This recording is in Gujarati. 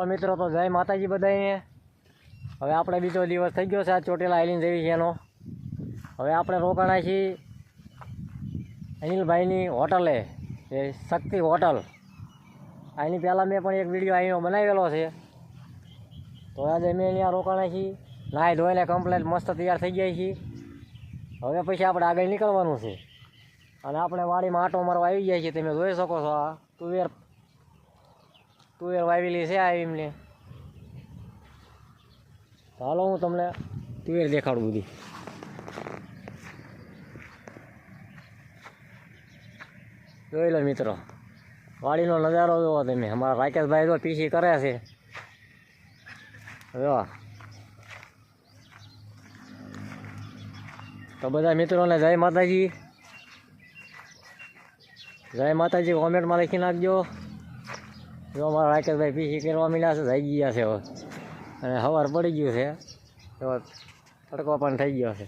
મિત્રો તો જય માતાજી બધાને. હવે આપણે બીજો દિવસ થઈ ગયો છે આ ચોટીલા આઈલીન જેવી છે એનો. હવે આપણે રોકાણા છીએ અનિલભાઈની હોટલે, એ શક્તિ હોટલ. આની પહેલાં મેં પણ એક વિડીયો અહીંનો બનાવેલો છે. તો આજે મેં અહીંયા રોકાણા છીએ, નાહી ધોઈને કમ્પ્લેટ મસ્ત તૈયાર થઈ ગયા છીએ. હવે પછી આપણે આગળ નીકળવાનું છે અને આપણે વાડીમાં આંટો મારવા આવી ગયા છીએ. તમે જોઈ શકો છો આ તુવેર વાવેલી છે આ એમને. હાલો હું તમને તુવેર દેખાડું બધી. જોઈ લો મિત્રો, વાડીનો નજારો જોવો તમે. અમારા રાકેશભાઈ જો પીસી કરે છે. જો તો બધા મિત્રોને જય માતાજી. જય માતાજી કોમેન્ટમાં લખી નાખજો. જો અમારા રાકેશભાઈ પીસી કરવા મીડ્યા છે, જઈ ગયા છે હવે. અને સવાર પડી ગયું છે, તો તડકો પણ થઈ ગયો છે.